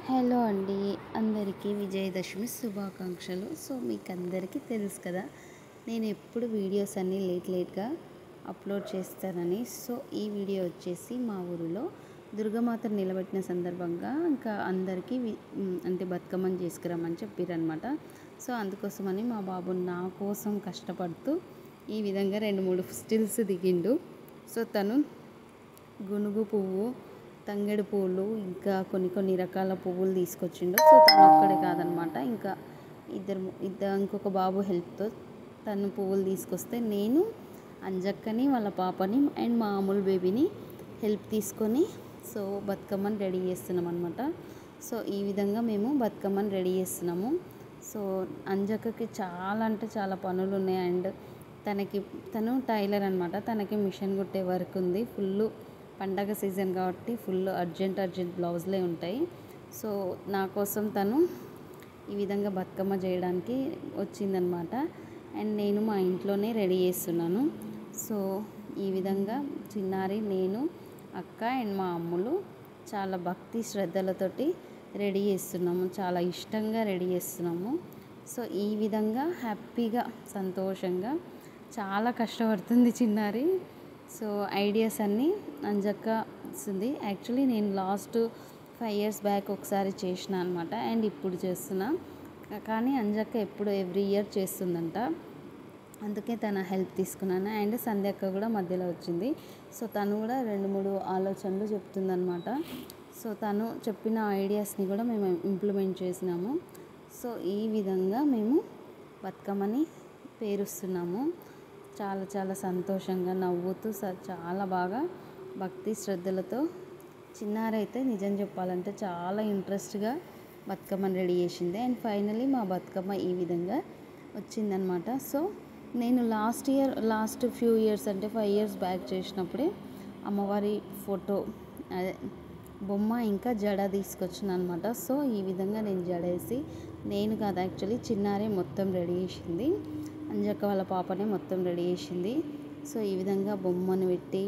Hello అండి, అందరికీ విజయదశమి శుభాకాంక్షలు. సో మీకు అందరికీ తెలుసు కదా, నేను ఎప్పుడు వీడియోస్ అన్నీ లేట్గా అప్లోడ్ చేస్తానని. సో ఈ వీడియో వచ్చేసి మా ఊరిలో దుర్గామాతను నిలబెట్టిన సందర్భంగా ఇంకా అందరికీ అంటే బతుకమ్మని చేసుకురమ్మని చెప్పారనమాట. సో అందుకోసమని మా బాబు నా కోసం కష్టపడుతూ ఈ విధంగా 2-3 స్టిల్స్ దిగిండు. సో తను గునుగు పువ్వు, తంగేడు పువ్వులు, ఇంకా కొన్ని రకాల పువ్వులు తీసుకొచ్చిండు. సో తను ఒక్కడే కాదనమాట, ఇంకా ఇంకొక బాబు హెల్ప్తో తను పువ్వులు తీసుకొస్తే నేను అంజక్కని, వాళ్ళ పాపని అండ్ మా అమూల్ బేబీని హెల్ప్ తీసుకొని సో బతుకమ్మని రెడీ చేస్తున్నాం అనమాట. సో ఈ విధంగా మేము బతుకమ్మని రెడీ చేస్తున్నాము. సో అంజక్కకి చాలా అంటే చాలా పనులు ఉన్నాయి. అండ్ తను టైలర్ అనమాట, తనకి మిషన్ కుట్టే వర్క్ ఉంది. ఫుల్ పండగ సీజన్ కాబట్టి ఫుల్ అర్జెంట్ బ్లౌజులే ఉంటాయి. సో నా కోసం తను ఈ విధంగా బతుకమ్మ చేయడానికి వచ్చిందనమాట. అండ్ నేను మా ఇంట్లోనే రెడీ చేస్తున్నాను. సో ఈ విధంగా చిన్నారి, నేను, అక్క అండ్ మా అమ్ములు చాలా భక్తి శ్రద్ధలతోటి రెడీ చేస్తున్నాము. చాలా ఇష్టంగా రెడీ చేస్తున్నాము. సో ఈ విధంగా హ్యాపీగా, సంతోషంగా చాలా కష్టపడుతుంది చిన్నారి. సో ఐడియాస్ అన్నీ అంజక్క ఇస్తుంది. యాక్చువల్లీ నేను లాస్ట్ 5 years బ్యాక్ ఒకసారి చేసిన అనమాట, అండ్ ఇప్పుడు చేస్తున్నా. కానీ అంజక్క ఎప్పుడు ఎవ్రీ ఇయర్ చేస్తుందంట, అందుకే తన హెల్ప్ తీసుకున్నాను. అండ్ సంధ్యక్క కూడా మధ్యలో వచ్చింది. సో తను కూడా 2-3 ఆలోచనలు చెప్తుందనమాట. సో తను చెప్పిన ఐడియాస్ని కూడా మేము ఇంప్లిమెంట్ చేసినాము. సో ఈ విధంగా మేము బతుకమ్మని పేరుస్తున్నాము. చాలా చాలా సంతోషంగా, నవ్వుతూ చాలా బాగా భక్తి శ్రద్ధలతో చిన్నారైతే నిజం చెప్పాలంటే చాలా ఇంట్రెస్ట్గా బతుకమ్మని రెడీ చేసింది. అండ్ ఫైనలీ మా బతుకమ్మ ఈ విధంగా వచ్చిందనమాట. సో నేను లాస్ట్ ఫ్యూ ఇయర్స్ అంటే 5 years బ్యాక్ చేసినప్పుడే అమ్మవారి ఫోటో, అదే బొమ్మ, ఇంకా జడ తీసుకొచ్చిన అనమాట. సో ఈ విధంగా నేను జడ వేసి, నేను కాదు యాక్చువల్లీ చిన్నారే మొత్తం రెడీ చేసింది. అంజక్క వాళ్ళ పాపనే మొత్తం రెడీ చేసింది. సో ఈ విధంగా బొమ్మను పెట్టి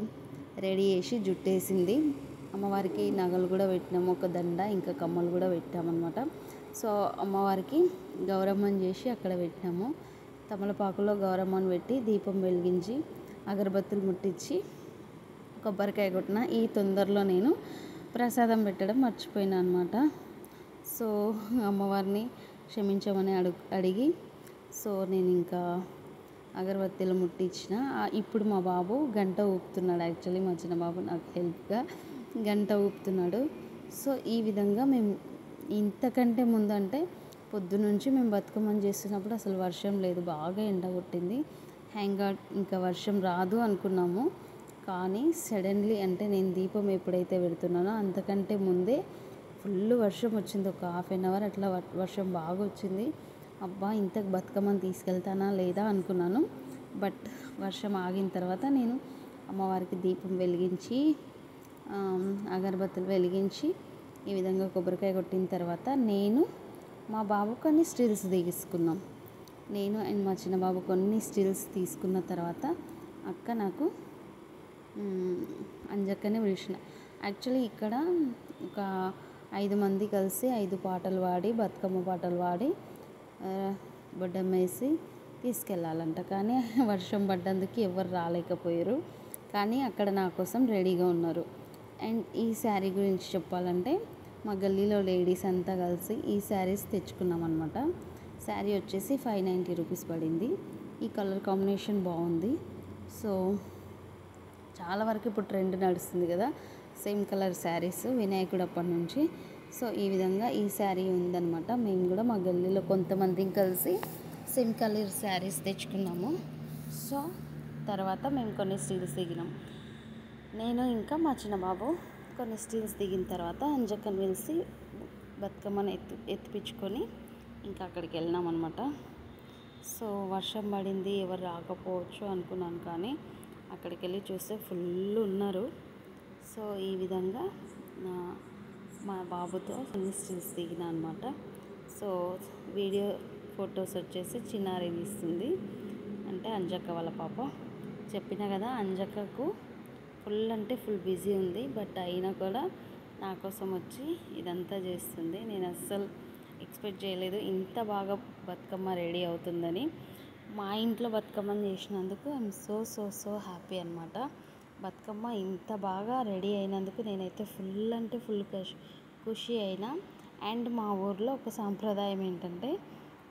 రెడీ చేసి జుట్టేసింది. అమ్మవారికి నగలు కూడా పెట్టినాము, ఒక దండ ఇంకా కమ్మలు కూడా పెట్టామన్నమాట. సో అమ్మవారికి గౌరమ్మని చేసి అక్కడ పెట్టినాము. తమలపాకులో గౌరమ్మని పెట్టి దీపం వెలిగించి అగరబత్తులు ముట్టించి కొబ్బరికాయ కొట్టిన. ఈ తొందరలో నేను ప్రసాదం పెట్టడం మర్చిపోయినా అనమాట. సో అమ్మవారిని క్షమించమని అడిగి సో నేను ఇంకా అగరబత్తీలు ముట్టించిన. ఇప్పుడు మా బాబు గంట ఊపుతున్నాడు. యాక్చువల్లీ మా చిన్న బాబు నాకు హెల్ప్గా గంట ఊపుతున్నాడు. సో ఈ విధంగా మేము ఇంతకంటే ముందు అంటే పొద్దునుంచి మేము బతుకమ్మని చేస్తున్నప్పుడు అసలు వర్షం లేదు, బాగా ఎండ కొట్టింది. ఇంకా వర్షం రాదు అనుకున్నాము. కానీ సడన్లీ అంటే నేను దీపం ఎప్పుడైతే పెడుతున్నానో అంతకంటే ముందే ఫుల్ వర్షం వచ్చింది. ఒక 1/2 hour అట్లా వర్షం బాగా వచ్చింది. అబ్బా ఇంతకు బతుకమ్మని తీసుకెళ్తానా లేదా అనుకున్నాను. బట్ వర్షం ఆగిన తర్వాత నేను అమ్మవారికి దీపం వెలిగించి అగరబత్తులు వెలిగించి ఈ విధంగా కొబ్బరికాయ కొట్టిన తర్వాత నేను మా బాబు కొన్ని స్టిల్స్ తీసుకున్నాం. నేను అండ్ మా చిన్న బాబు కొన్ని స్టిల్స్ తీసుకున్న తర్వాత అక్క నాకు అంజక్కనే పిలిచిన. యాక్చువల్లీ ఇక్కడ ఒక 5 మంది కలిసి 5 పాటలు పాడి, బతుకమ్మ పాటలు పాడి బొడ్డమ్మ వేసి తీసుకెళ్ళాలంట. కానీ వర్షం పడ్డందుకు ఎవరు రాలేకపోయారు. కానీ అక్కడ నా కోసం రెడీగా ఉన్నారు. అండ్ ఈ శారీ గురించి చెప్పాలంటే మా గల్లీలో లేడీస్ అంతా కలిసి ఈ శారీస్ తెచ్చుకున్నాం అనమాట. శారీ వచ్చేసి 590 rupees పడింది. ఈ కలర్ కాంబినేషన్ బాగుంది. సో చాలా వరకు ఇప్పుడు ట్రెండ్ నడుస్తుంది కదా సేమ్ కలర్ శారీస్, వినాయకుడు అప్పటి నుంచి. సో ఈ విధంగా ఈ శారీ ఉందన్నమాట. మేము కూడా మా గల్లీలో కొంతమంది కలిసి సేమ్ కలర్ శారీస్ తెచ్చుకున్నాము. సో తర్వాత మేము కొన్ని స్టిల్స్ దిగినాం. నేను ఇంకా మా చిన్న బాబు కొన్ని స్టిల్స్ దిగిన తర్వాత అంజక్కను పిలిచి బతుకమ్మని ఎత్తిపించుకొని ఇంకా అక్కడికి వెళ్ళినాం అనమాట. సో వర్షం పడింది, ఎవరు రాకపోవచ్చు అనుకున్నాను. కానీ అక్కడికి వెళ్ళి చూస్తే ఫుల్ ఉన్నారు. సో ఈ విధంగా మా బాబుతో కొన్ని స్టిల్స్ దిగిన అనమాట. సో వీడియో ఫొటోస్ వచ్చేసి చిన్నారి తీస్తుంది, అంటే అంజక్క వాళ్ళ పాప. చెప్పినా కదా అంజక్కకు ఫుల్ అంటే ఫుల్ బిజీ ఉంది. బట్ అయినా కూడా నా కోసం వచ్చి ఇదంతా చేస్తుంది. నేను అస్సలు ఎక్స్పెక్ట్ చేయలేదు ఇంత బాగా బతుకమ్మ రెడీ అవుతుందని. మా ఇంట్లో బతుకమ్మని చేసినందుకు I'm so so so happy అనమాట. బతుకమ్మ ఇంత బాగా రెడీ అయినందుకు నేనైతే ఫుల్ అంటే ఫుల్ ఖుషి అయినా. అండ్ మా ఊర్లో ఒక సాంప్రదాయం ఏంటంటే,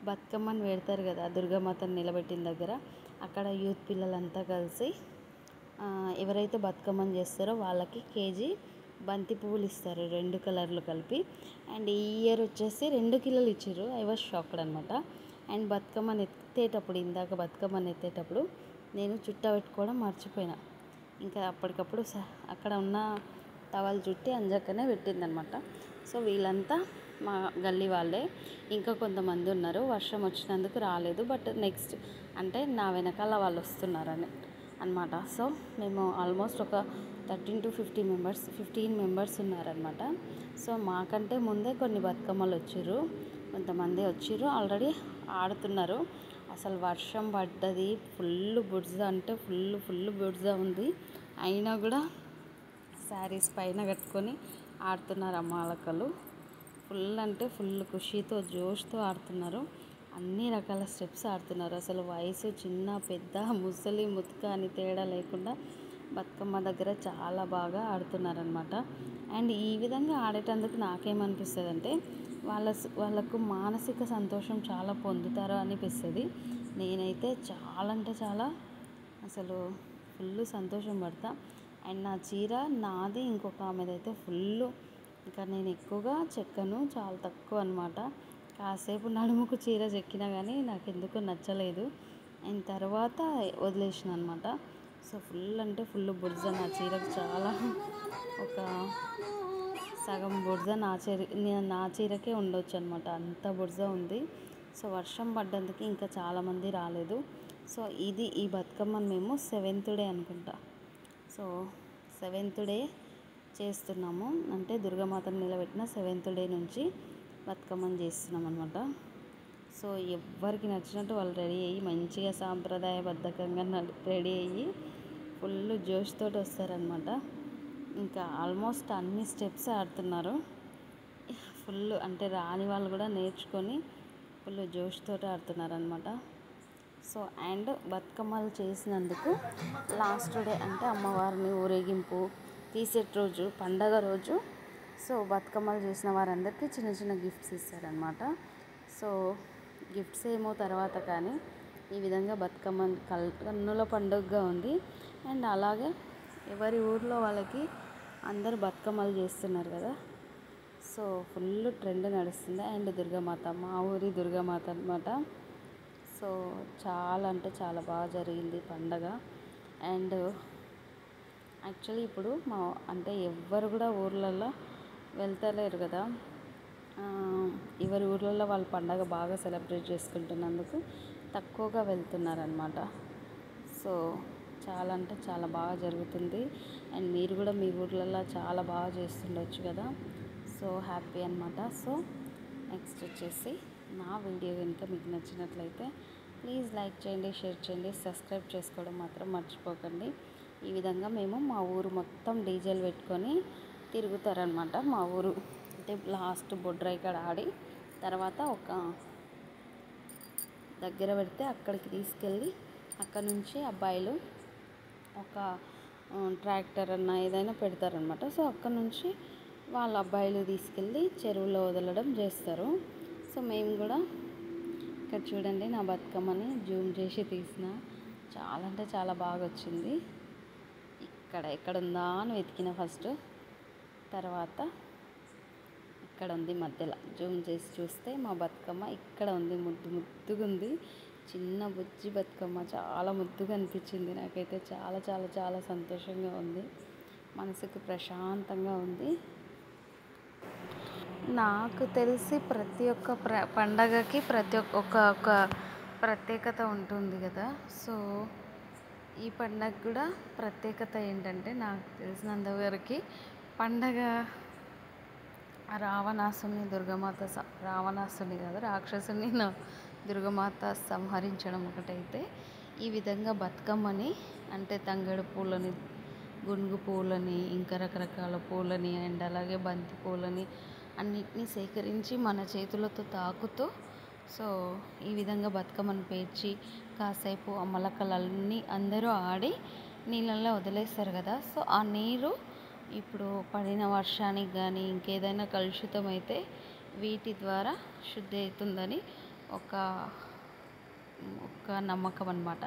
బతుకమ్మని పెడతారు కదా దుర్గామాతను నిలబెట్టిన దగ్గర, అక్కడ యూత్ పిల్లలంతా కలిసి ఎవరైతే బతుకమ్మని చేస్తారో వాళ్ళకి కేజీ బంతి పువ్వులు ఇస్తారు, 2 కలర్లు కలిపి. అండ్ ఈ ఇయర్ వచ్చేసి 2 కిలోలు ఇచ్చారు. ఐ వాజ్ షాక్డ్ అనమాట. అండ్ బతుకమ్మని ఎత్తేటప్పుడు, ఇందాక బతుకమ్మని ఎత్తేటప్పుడు నేను చుట్ట పెట్టుకోవడం మర్చిపోయినా. ఇంకా అప్పటికప్పుడు అక్కడ ఉన్న టవల్ చుట్టి అంజక్కనే పెట్టిందనమాట. సో వీళ్ళంతా మా గల్లీ వాళ్ళే. ఇంకా కొంతమంది ఉన్నారు, వర్షం వచ్చినందుకు రాలేదు. బట్ నెక్స్ట్ అంటే నా వెనకాల వాళ్ళు వస్తున్నారని అనమాట. సో మేము ఆల్మోస్ట్ ఒక 13 to 15 మెంబర్స్ ఉన్నారనమాట. సో మాకంటే ముందే కొన్ని బతుకమ్మలు వచ్చిర్రు, కొంతమంది వచ్చిర్రు, ఆల్రెడీ ఆడుతున్నారు. అసలు వర్షం పడ్డది, ఫుల్ బుడ్జ అంటే ఫుల్ బుడ్జ ఉంది. అయినా కూడా శారీస్ పైన కట్టుకొని ఆడుతున్నారు అమ్మాలక్కలు. ఫుల్ అంటే ఫుల్ ఖుషీతో జోష్తో ఆడుతున్నారు. అన్ని రకాల స్టెప్స్ ఆడుతున్నారు. అసలు వయసు చిన్న పెద్ద ముసలి ముతక అని తేడా లేకుండా బతుకమ్మ దగ్గర చాలా బాగా ఆడుతున్నారనమాట. అండ్ ఈ విధంగా ఆడేటందుకు నాకేమనిపిస్తుంది అంటే, వాళ్ళకు మానసిక సంతోషం చాలా పొందుతారో అనిపిస్తుంది. నేనైతే చాలా అంటే చాలా అసలు ఫుల్ సంతోషం పడతా. అండ్ నా చీర నాది, ఇంకొక ఆమెదైతే ఫుల్. ఇంకా నేను ఎక్కువగా చెక్కను, చాలా తక్కువ అనమాట. కాసేపు నడుముకు చీర చెక్కినా కానీ నాకు ఎందుకో నచ్చలేదు. అండ్ తర్వాత వదిలేసిన అనమాట. సో ఫుల్ అంటే ఫుల్ బుర్జ నా చీరకు, చాలా ఒక సగం బుర్జ నా చీరకే ఉండొచ్చు అనమాట, అంత బుర్జ ఉంది. సో వర్షం పడ్డందుకు ఇంకా చాలామంది రాలేదు. సో ఈ బతుకమ్మను మేము 7th డే అనుకుంటా. సో 7th డే చేస్తున్నాము, అంటే దుర్గామాతను నిలబెట్టిన 7th డే నుంచి బతుకమ్మని చేస్తున్నాం అనమాట. సో ఎవరికి నచ్చినట్టు వాళ్ళు రెడీ అయ్యి మంచిగా సాంప్రదాయబద్ధకంగా రెడీ అయ్యి ఫుల్ జోష్తో వస్తారనమాట. ఇంకా ఆల్మోస్ట్ అన్ని స్టెప్స్ ఆడుతున్నారు. ఫుల్ అంటే రాని వాళ్ళు కూడా నేర్చుకొని ఫుల్ జోష్తో ఆడుతున్నారు అనమాట. సో అండ్ బతుకమ్మలు చేసినందుకు లాస్ట్ డే అంటే అమ్మవారిని ఊరేగింపు తీసేట రోజు, పండగ రోజు, సో బతుకమ్మలు చేసిన వారందరికీ చిన్న చిన్న గిఫ్ట్స్ ఇస్తారనమాట. సో గిఫ్ట్స్ ఏమో తర్వాత, కానీ ఈ విధంగా బతుకమ్మ కన్నుల పండుగగా ఉంది. అండ్ అలాగే ఎవరి ఊర్లో వాళ్ళకి అందరు బతుకమ్మలు చేస్తున్నారు కదా. సో ఫుల్ ట్రెండ్ నడుస్తుంది. అండ్ దుర్గామాత, మా ఊరి దుర్గామాత అనమాట. సో చాలా అంటే చాలా బాగా జరిగింది పండగ. అండ్ యాక్చువల్లీ ఇప్పుడు అంటే ఎవ్వరు కూడా ఊర్లలో వెళ్తలేరు కదా. ఎవరి ఊర్లలో వాళ్ళ పండగ బాగా సెలబ్రేట్ చేసుకుంటున్నందుకు తక్కువగా వెళ్తున్నారనమాట. సో చాలా అంటే చాలా బాగా జరుగుతుంది. అండ్ మీరు కూడా మీ ఊర్లలో చాలా బాగా చేస్తుండొచ్చు కదా. సో హ్యాపీ అనమాట. సో నెక్స్ట్ వచ్చేసి నా వీడియో కనుక మీకు నచ్చినట్లయితే ప్లీజ్ లైక్ చేయండి, షేర్ చేయండి, సబ్స్క్రైబ్ చేసుకోవడం మాత్రం మర్చిపోకండి. ఈ విధంగా మేము మా ఊరు మొత్తం డీజేలు పెట్టుకొని తిరుగుతారనమాట. మా ఊరు అంటే లాస్ట్ బొడ్రాయి కాడ ఆడి తర్వాత ఒక దగ్గర పెడితే అక్కడికి తీసుకెళ్ళి అక్కడ నుంచి అబ్బాయిలు ఒక ట్రాక్టర్ అన్న ఏదైనా పెడతారనమాట. సో అక్కడ నుంచి వాళ్ళ అబ్బాయిలు తీసుకెళ్ళి చెరువులో వదలడం చేస్తారు. సో మేము కూడా ఇక్కడ చూడండి, నా బతుకమ్మని జూమ్ చేసి తీసిన, చాలా అంటే చాలా బాగా వచ్చింది. ఎక్కడ ఉందా అని వెతికిన ఫస్ట్, తర్వాత ఇక్కడ ఉంది మధ్యలో. జూమ్ చేసి చూస్తే మా బతుకమ్మ ఇక్కడ ఉంది, ముద్దుగా ఉంది. చిన్న బుజ్జి బతుకమ్మ చాలా ముద్దుగా అనిపించింది నాకైతే. చాలా చాలా చాలా సంతోషంగా ఉంది, మనసుకు ప్రశాంతంగా ఉంది. నాకు తెలిసి ప్రతి ఒక్క పండగకి ప్రతి ఒక్క ప్రత్యేకత ఉంటుంది కదా. సో ఈ పండగ కూడా ప్రత్యేకత ఏంటంటే, నాకు తెలిసినంతవరకు పండగ రావణాసుని కాదు, రాక్షసుని దుర్గామాత సంహరించడం ఒకటైతే, ఈ విధంగా బతుకమ్మని అంటే తంగేడు పూలని గునుగు పూలని, ఇంకా రకరకాల పూలని అండ్ అలాగే బంతి పూలని అన్నిటినీ సేకరించి మన చేతులతో తాకుతూ సో ఈ విధంగా బతుకమ్మను పేర్చి కాసేపు ఆ మొలకలన్నీ అందరూ ఆడి నీళ్ళల్లో వదిలేస్తారు కదా. సో ఆ నీరు ఇప్పుడు పడిన వర్షానికి కానీ ఇంకేదైనా కలుషితం అయితే వీటి ద్వారా శుద్ధి అవుతుందని ఒక ఒక నమ్మకం అన్నమాట.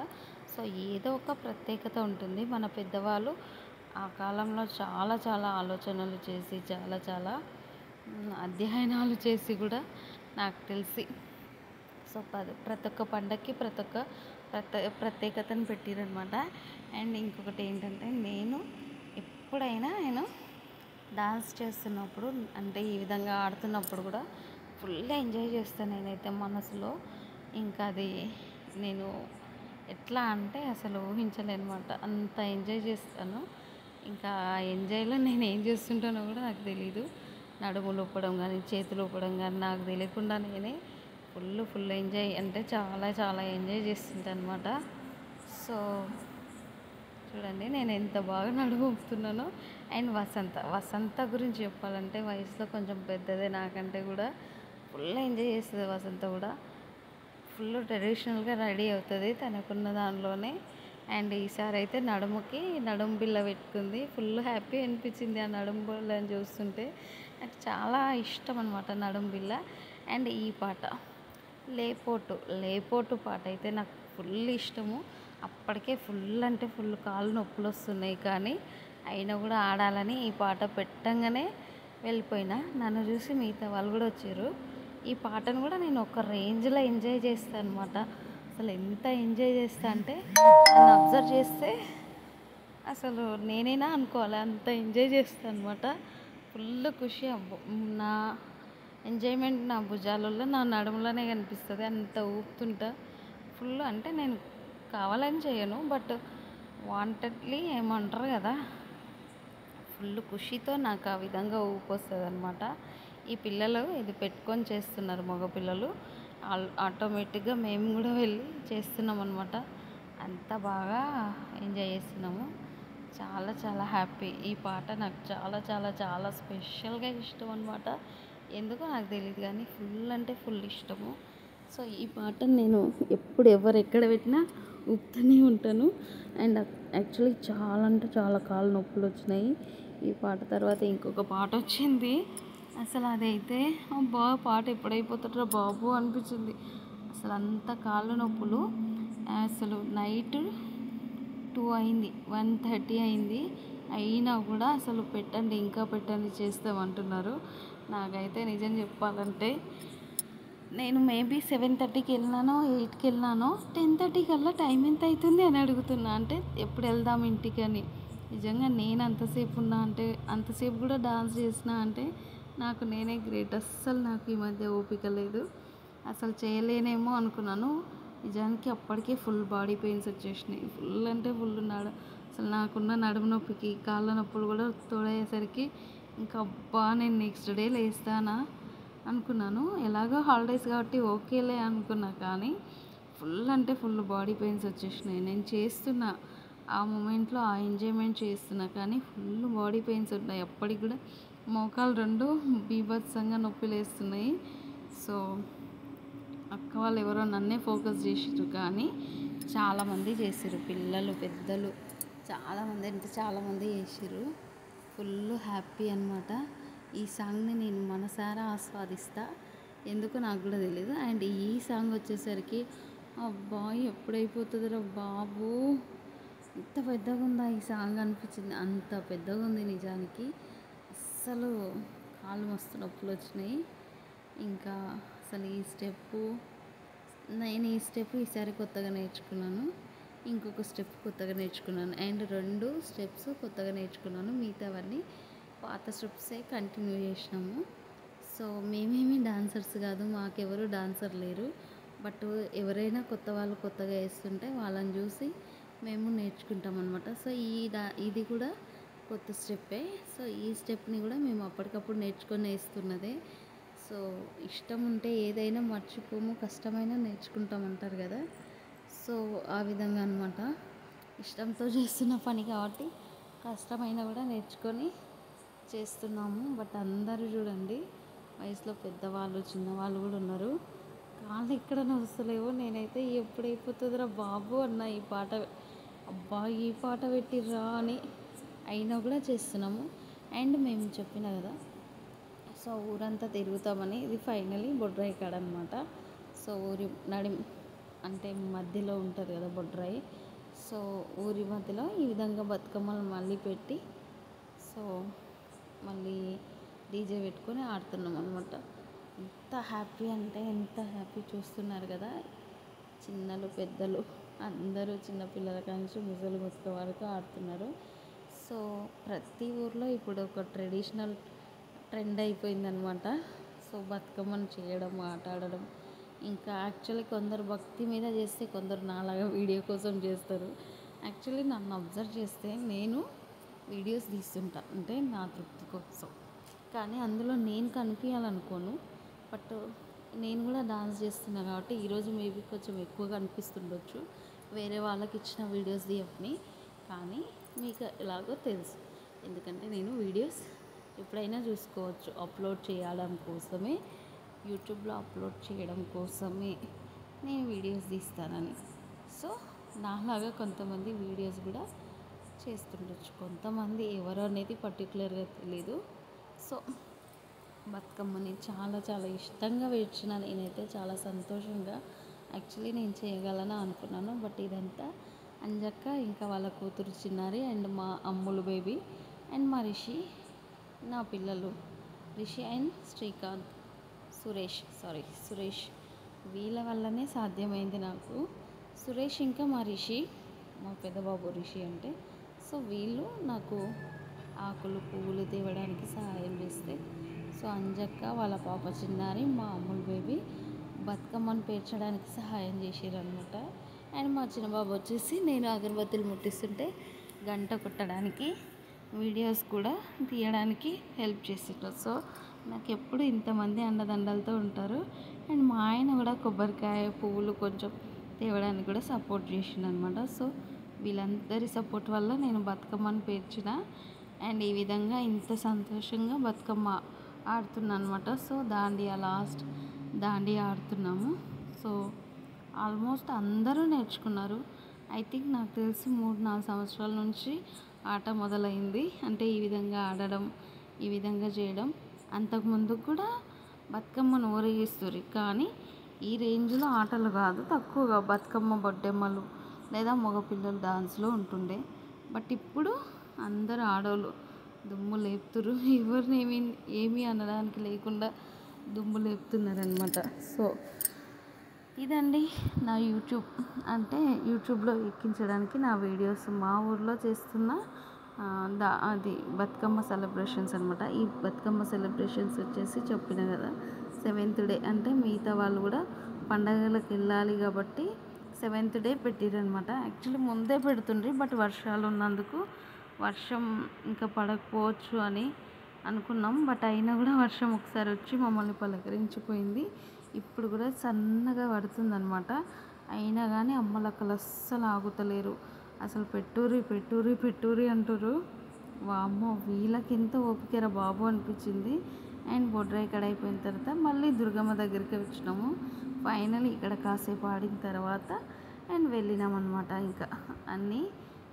సో ఏదో ఒక ప్రత్యేకత ఉంటుంది. మన పెద్దవాళ్ళు ఆ కాలంలో చాలా చాలా ఆలోచనలు చేసి చాలా చాలా అధ్యయనాలు చేసి కూడా నాకు తెలిసి సో ప్రతి ఒక్క పండగకి ప్రతి ఒక్క ప్రత్యేకతను పెట్టిరనమాట. అండ్ ఇంకొకటి ఏంటంటే ఎప్పుడైనా నేను డాన్స్ చేస్తున్నప్పుడు అంటే ఈ విధంగా ఆడుతున్నప్పుడు కూడా ఫుల్ ఎంజాయ్ చేస్తాను నేనైతే మనసులో. ఇంకా అది నేను ఎట్లా అంటే అసలు ఊహించలేనమాట, అంత ఎంజాయ్ చేస్తాను. ఇంకా ఆ ఎంజాయ్లో నేను ఏం చేస్తుంటానో కూడా నాకు తెలీదు. నడుములు ఊపడం కానీ చేతులు ఊపడం కానీ నాకు తెలియకుండా నేనే ఫుల్ ఎంజాయ్ అంటే చాలా చాలా ఎంజాయ్ చేస్తుంటాను అనమాట. సో చూడండి నేను ఎంత బాగా నడుము ఊపుతున్నానో. అండ్ వసంత గురించి చెప్పాలంటే వయసులో కొంచెం పెద్దదే నాకంటే కూడా. ఫుల్ ఎంజాయ్ చేస్తుంది వసంత కూడా. ఫుల్ ట్రెడిషనల్గా రెడీ అవుతుంది తనకున్న దానిలోనే. అండ్ ఈసారి అయితే నడుము బిల్ల పెట్టుకుంది. ఫుల్ హ్యాపీ అనిపించింది ఆ నడుము బిల్లని చూస్తుంటే. నాకు చాలా ఇష్టం అనమాట నడుము బిల్ల. అండ్ ఈ పాట లేపోటు పాట అయితే నాకు ఫుల్ ఇష్టము. అప్పటికే ఫుల్ అంటే ఫుల్ కాళ్ళు నొప్పులు వస్తున్నాయి, కానీ అయినా కూడా ఆడాలని ఈ పాట పెట్టంగానే వెళ్ళిపోయినా. నన్ను చూసి మిగతా వాళ్ళు కూడా వచ్చారు. ఈ పాటను కూడా నేను ఒక రేంజ్లో ఎంజాయ్ చేస్తాను అనమాట. అసలు ఎంత ఎంజాయ్ చేస్తా అంటే నన్ను అబ్జర్వ్ చేస్తే అసలు నేనైనా అనుకోవాలి, అంత ఎంజాయ్ చేస్తాను అనమాట. ఫుల్ ఖుషి. నా ఎంజాయ్మెంట్ నా భుజాలలో నా నడుములోనే కనిపిస్తుంది. అంత ఊపుతుంటా ఫుల్. అంటే నేను కావాలని చేయను, బట్ వాంటెడ్లీ ఏమంటారు కదా, ఫుల్ ఖుషితో నాకు ఆ విధంగా ఊపు వస్తుంది అనమాట. ఈ పిల్లలు ఇది పెట్టుకొని చేస్తున్నారు మగపిల్లలు. ఆటోమేటిక్గా మేము కూడా వెళ్ళి చేస్తున్నాం అనమాట. అంత బాగా ఎంజాయ్ చేస్తున్నాము. చాలా చాలా హ్యాపీ. ఈ పాట నాకు చాలా చాలా చాలా స్పెషల్గా ఇష్టం అనమాట. ఎందుకో నాకు తెలియదు కానీ ఫుల్ అంటే ఫుల్ ఇష్టము. సో ఈ పాటను నేను ఎప్పుడు ఎవరు ఎక్కడ పెట్టినా ఊపుతూనే ఉంటాను. అండ్ యాక్చువల్లీ చాలా అంటే చాలా కాళ్ళు నొప్పులు వచ్చినాయి. ఈ పాట తర్వాత ఇంకొక పాట వచ్చింది. అసలు అదైతే అబ్బా పాట ఎప్పుడైపోతుంటారో బాబు అనిపించింది. అసలు అంత కాళ్ళు నొప్పులు. అసలు నైట్ 2 అయింది, 1:30 అయింది. అయినా కూడా అసలు పెట్టండి ఇంకా పెట్టండి చేస్తామంటున్నారు. నాకైతే నిజం చెప్పాలంటే నేను మేబీ 7:30కి వెళ్ళినానో 8కి వెళ్ళినానో 10:30 కల్లా టైం ఎంత అవుతుంది అని అడుగుతున్నా. అంటే ఎప్పుడు వెళ్దాం ఇంటికి అని. నిజంగా నేను అంతసేపు ఉన్నా అంటే అంతసేపు కూడా డాన్స్ చేసిన అంటే నాకు నేనే గ్రేట్. అస్సలు నాకు ఈ మధ్య ఓపిక లేదు, అసలు చేయలేనేమో అనుకున్నాను. నిజానికి అప్పటికే ఫుల్ బాడీ పెయిన్స్ వచ్చేసినాయి. ఫుల్ అంటే ఫుల్ అసలు నాకున్న నడుము నొప్పికి కాళ్ళ నొప్పులు కూడా తోడయ్యేసరికి ఇంకా అబ్బా నేను నెక్స్ట్ డే లేస్తానా అనుకున్నాను. ఎలాగో హాలిడేస్ కాబట్టి ఓకేలే అనుకున్నా, కానీ ఫుల్ అంటే ఫుల్ బాడీ పెయిన్స్ వచ్చేసినాయి. నేను చేస్తున్నా ఆ మూమెంట్లో ఆ ఎంజాయ్మెంట్ చేస్తున్నా, కానీ ఫుల్ బాడీ పెయిన్స్ ఉన్నాయి. అప్పటికి కూడా మోకాలు రెండు బీభత్సంగా నొప్పిలు వేస్తున్నాయి. సో అక్క వాళ్ళు ఎవరో నన్నే ఫోకస్ చేసిర్రు, కానీ చాలామంది చేసిర్రు, పిల్లలు పెద్దలు చాలామంది అంటే చాలామంది చేసిర్రు. ఫుల్ హ్యాపీ అనమాట. ఈ సాంగ్ని నేను మనసారా ఆస్వాదిస్తా, ఎందుకో నాకు కూడా తెలియదు. అండ్ ఈ సాంగ్ వచ్చేసరికి అబ్బాయి ఎప్పుడైపోతుందిరా బాబు, ఎంత పెద్దగా ఉందా ఈ సాంగ్ అనిపించింది. అంత పెద్దగా ఉంది నిజానికి. అస్సలు కాళ్ళు మస్తు నొప్పులు వచ్చినాయి. ఇంకా అసలు నేను ఈ స్టెప్ ఈసారి కొత్తగా నేర్చుకున్నాను. ఇంకొక స్టెప్ కొత్తగా నేర్చుకున్నాను. అండ్ 2 స్టెప్స్ కొత్తగా నేర్చుకున్నాను. మిగతావన్నీ పాత స్టెప్సే కంటిన్యూ చేసినాము. సో మేమేమి డాన్సర్స్ కాదు, మాకెవరు డాన్సర్ లేరు. బట్ ఎవరైనా కొత్త వాళ్ళు కొత్తగా వేస్తుంటే వాళ్ళని చూసి మేము నేర్చుకుంటాం అనమాట. సో ఇది కూడా కొత్త స్టెప్పే. సో ఈ స్టెప్ని కూడా మేము అప్పటికప్పుడు నేర్చుకొని వేస్తున్నదే. సో ఇష్టం ఉంటే ఏదైనా మర్చిపోము, కష్టమైనా నేర్చుకుంటామంటారు కదా. సో ఆ విధంగా అనమాట. ఇష్టంతో చేస్తున్న పని కాబట్టి కష్టమైనా కూడా నేర్చుకొని చేస్తున్నాము. బట్ అందరూ చూడండి వయసులో పెద్దవాళ్ళు చిన్నవాళ్ళు కూడా ఉన్నారు. కాళ్ళు ఎక్కడ నడుస్తలేవు. నేనైతే ఎప్పుడైపోతుందిరా బాబు అన్న ఈ పాట, అబ్బా ఈ పాట పెట్టిర్రా అని అయినా కూడా చేస్తున్నాము. అండ్ మేము చెప్పిన కదా, సో ఊరంతా తిరుగుతామని. ఇది ఫైనలీ బొడ్రాయి కాడ అనమాట. సో ఊరి అంటే మధ్యలో ఉంటుంది కదా బొడ్రాయి. సో ఊరి మధ్యలో ఈ విధంగా బతుకమ్మలు మళ్ళీ పెట్టి, సో మళ్ళీ డీజే పెట్టుకొని ఆడుతున్నాం అనమాట. ఎంత హ్యాపీ అంటే ఎంత హ్యాపీ, చూస్తున్నారు కదా చిన్నలు పెద్దలు అందరూ, చిన్నపిల్లల కానించి ముసలి ముసలి వరకు ఆడుతున్నారు. సో ప్రతి ఊర్లో ఇప్పుడు ఒక ట్రెడిషనల్ ట్రెండ్ అయిపోయిందనమాట. సో బతుకమ్మను చేయడం, ఆట ఆడడం. ఇంకా యాక్చువల్లీ కొందరు భక్తి మీద చేస్తే, కొందరు నాలాగా వీడియో కోసం చేస్తారు. యాక్చువల్లీ నన్ను అబ్జర్వ్ చేస్తే నేను వీడియోస్ తీస్తుంటా అంటే నా తృప్తి కోసం, కానీ అందులో నేను కనిపించాలనుకోను. బట్ నేను కూడా డాన్స్ చేస్తున్నాను కాబట్టి ఈరోజు మేబీ కొంచెం ఎక్కువగా అనిపిస్తుండొచ్చు వేరే వాళ్ళకి ఇచ్చిన వీడియోస్ తీయని. కానీ మీకు ఎలాగో తెలుసు, ఎందుకంటే నేను వీడియోస్ ఎప్పుడైనా చూసుకోవచ్చు. అప్లోడ్ చేయడం కోసమే, యూట్యూబ్లో అప్లోడ్ చేయడం కోసమే నేను వీడియోస్ తీస్తానని. సో నాలాగా కొంతమంది వీడియోస్ కూడా చేస్తుండొచ్చు, కొంతమంది ఎవరు అనేది పర్టికులర్గా తెలీదు. సో బతుకమ్మని చాలా చాలా ఇష్టంగా వేర్చిన నేనైతే చాలా సంతోషంగా యాక్చువల్లీ నేను చేయగలను అనుకున్నాను. బట్ ఇదంతా అంజక్క, ఇంకా వాళ్ళ కూతురు చిన్నారి, అండ్ మా అమ్ములు బేబీ, అండ్ మా రిషి, నా పిల్లలు రిషి అండ్ శ్రీకాంత్, సురేష్ వీళ్ళ వల్లనే సాధ్యమైంది నాకు. సురేష్ ఇంకా మా రిషి, మా పెద్దబాబు రిషి అంటే. సో వీళ్ళు నాకు ఆకులు పువ్వులు తేవడానికి సహాయం చేస్తే, సో అంజక్క వాళ్ళ పాప చిన్నారి, మా అమ్ముల్ బేబీ బతుకమ్మను పేర్చడానికి సహాయం చేసారనమాట. అండ్ మా చిన్నబాబు వచ్చేసి నేను అగరబత్తులు ముట్టిస్తుంటే గంట కొట్టడానికి, వీడియోస్ కూడా తీయడానికి హెల్ప్ చేసేటారు. సో నాకు ఎప్పుడు ఇంతమంది అండదండలతో ఉంటారు. అండ్ మా ఆయన కూడా కొబ్బరికాయ పువ్వులు కొంచెం తేవడానికి కూడా సపోర్ట్ చేసిండు అనమాట. సో వీళ్ళందరి సపోర్ట్ వల్ల నేను బతుకమ్మను పేర్చిన, అండ్ ఈ విధంగా ఇంత సంతోషంగా బతుకమ్మ ఆడుతున్నాను అనమాట. సో దాండియా ఆడుతున్నాము. సో ఆల్మోస్ట్ అందరూ నేర్చుకున్నారు. ఐ థింక్ నాకు తెలిసి 3-4 సంవత్సరాల నుంచి ఆట మొదలైంది. అంటే ఈ విధంగా ఆడడం, ఈ విధంగా చేయడం. అంతకుముందు కూడా బతుకమ్మను ఊరేగిస్తారు, కానీ ఈ రేంజ్లో ఆటలు కాదు, తక్కువగా బతుకమ్మ బొడ్డెమ్మలు లేదా మగపిల్లలు డాన్స్లో ఉంటుండే. బట్ ఇప్పుడు అందరు ఆడవాళ్ళు దుమ్ము లేపుతురు, ఎవరిని ఏమీ అనడానికి లేకుండా దుమ్ము లేపుతున్నారనమాట. సో ఇదండి నా యూట్యూబ్, అంటే యూట్యూబ్లో ఎక్కించడానికి నా వీడియోస్ మా ఊర్లో చేస్తున్న అది బతుకమ్మ సెలబ్రేషన్స్ అనమాట. ఈ బతుకమ్మ సెలబ్రేషన్స్ వచ్చేసి చెప్పిన కదా 7th డే, అంటే మిగతా వాళ్ళు కూడా పండగలకు వెళ్ళాలి కాబట్టి 7th డే పెట్టిరనమాట. యాక్చువల్లీ ముందే పెడుతుండ్రి, బట్ వర్షాలు ఉన్నందుకు వర్షం ఇంకా పడకపోవచ్చు అని అనుకున్నాం. బట్ అయినా కూడా వర్షం ఒకసారి వచ్చి మమ్మల్ని పలకరించిపోయింది. ఇప్పుడు కూడా సన్నగా పడుతుందనమాట. అయినా కానీ అమ్మలక్కలు అస్సలు ఆగుతలేరు. అసలు పెట్టుర్రి అంటారు. వామ్మో వీళ్ళకి ఎంత ఓపికరా బాబు అనిపించింది. అండ్ బొడ్రాయి కాడ అయిపోయిన తర్వాత మళ్ళీ దుర్గమ్మ దగ్గరికి వచ్చినాము. ఫైనల్ ఇక్కడ కాసేపు ఆడిన తర్వాత అండ్ వెళ్ళినామన్నమాట.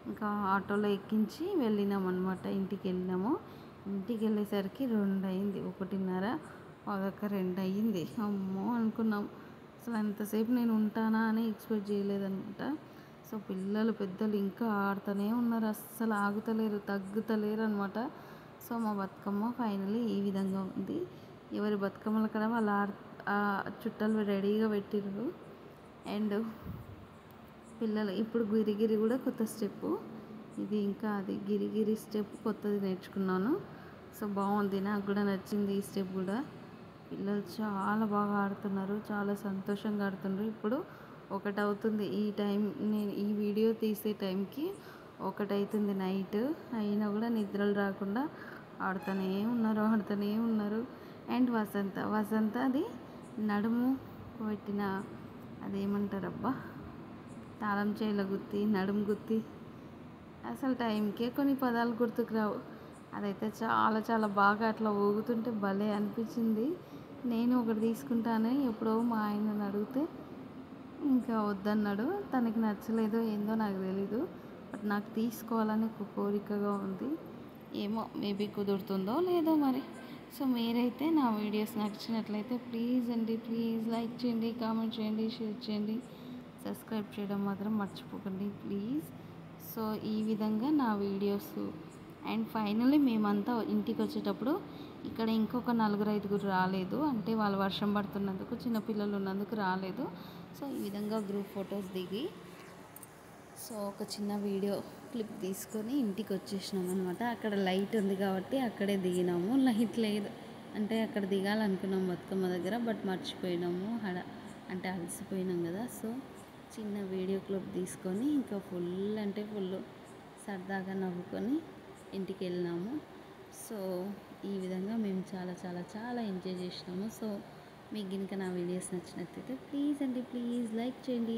ఇంకా ఆటోలో ఎక్కించి వెళ్ళినామన్నమాట. ఇంటికి వెళ్ళినాము. ఇంటికి వెళ్ళేసరికి 2 అయింది, 1:30, 2 అయ్యింది. అమ్మో అనుకున్నాం. అసలు అంతసేపు నేను ఉంటానా అని ఎక్స్పెక్ట్ చేయలేదన్నమాట. సో పిల్లలు పెద్దలు ఇంకా ఆడుతూనే ఉన్నారు, అస్సలు ఆగుతలేరు, తగ్గుతలేరు అనమాట. సో మా బతుకమ్మ ఫైనలీ ఈ విధంగా ఉంది. ఎవరి బతుకమ్మల కదా వాళ్ళు చుట్టాలు రెడీగా పెట్టిర్రు. అండ్ పిల్లలు ఇప్పుడు గిరిగిరి కూడా కొత్త స్టెప్పు, ఇది ఇంకా అది గిరిగిరి స్టెప్ కొత్తది నేర్చుకున్నాను. సో బాగుంది, నాకు కూడా నచ్చింది ఈ స్టెప్ కూడా. పిల్లలు చాలా బాగా ఆడుతున్నారు, చాలా సంతోషంగా ఆడుతున్నారు. ఇప్పుడు 1 అవుతుంది ఈ టైం, నేను ఈ వీడియో తీసే టైంకి 1 అవుతుంది నైట్. అయినా కూడా నిద్రలు రాకుండా ఆడుతూనే ఉన్నారు. అండ్ వసంత అది నడుము పెట్టిన, అదేమంటారబ్బా, తాళం చేయిల గుత్తి, నడుము గుత్తి అసలు టైంకే కొన్ని పదాలు గుర్తుకు రావు. అదైతే చాలా చాలా బాగా అట్లా ఊగుతుంటే భలే అనిపించింది. నేను ఒకటి తీసుకుంటానని ఎప్పుడో మా ఆయనని అడిగితే ఇంకా వద్దన్నాడు. తనకి నచ్చలేదో ఏందో నాకు తెలీదు. బట్ నాకు తీసుకోవాలని ఒక కోరికగా ఉంది. ఏమో మేబీ కుదురుతుందో లేదో మరి. సో మీరైతే నా వీడియోస్ నచ్చినట్లయితే ప్లీజ్ అండి, ప్లీజ్ లైక్ చేయండి, కామెంట్ చేయండి, షేర్ చేయండి, సబ్స్క్రైబ్ చేయడం మాత్రం మర్చిపోకండి ప్లీజ్. సో ఈ విధంగా నా వీడియోస్ అండ్ ఫైనల్లీ మేమంతా ఇంటికి వచ్చేటప్పుడు ఇక్కడ ఇంకొక నలుగురు ఐదుగురు రాలేదు. అంటే వాళ్ళు వర్షం పడుతున్నందుకు, చిన్నపిల్లలు ఉన్నందుకు రాలేదు. సో ఈ విధంగా గ్రూప్ ఫొటోస్ దిగి సో ఒక చిన్న వీడియో క్లిప్ తీసుకొని ఇంటికి వచ్చేసినాం అనమాట. అక్కడ లైట్ ఉంది కాబట్టి అక్కడే దిగినాము. లైట్ లేదు అంటే అక్కడ దిగాలనుకున్నాం బతుకమ్మ దగ్గర, బట్ మర్చిపోయినాము. అంటే అలసిపోయినాం కదా. సో చిన్న వీడియో క్లిప్ తీసుకొని ఇంకా ఫుల్ అంటే ఫుల్ సరదాగా నవ్వుకొని ఇంటికి వెళ్ళినాము. సో ఈ విధంగా మేము చాలా చాలా చాలా ఎంజాయ్ చేసినాము. సో మీకు కనుక నా వీడియోస్ నచ్చినట్లయితే ప్లీజ్ అండి, ప్లీజ్ లైక్ చేయండి.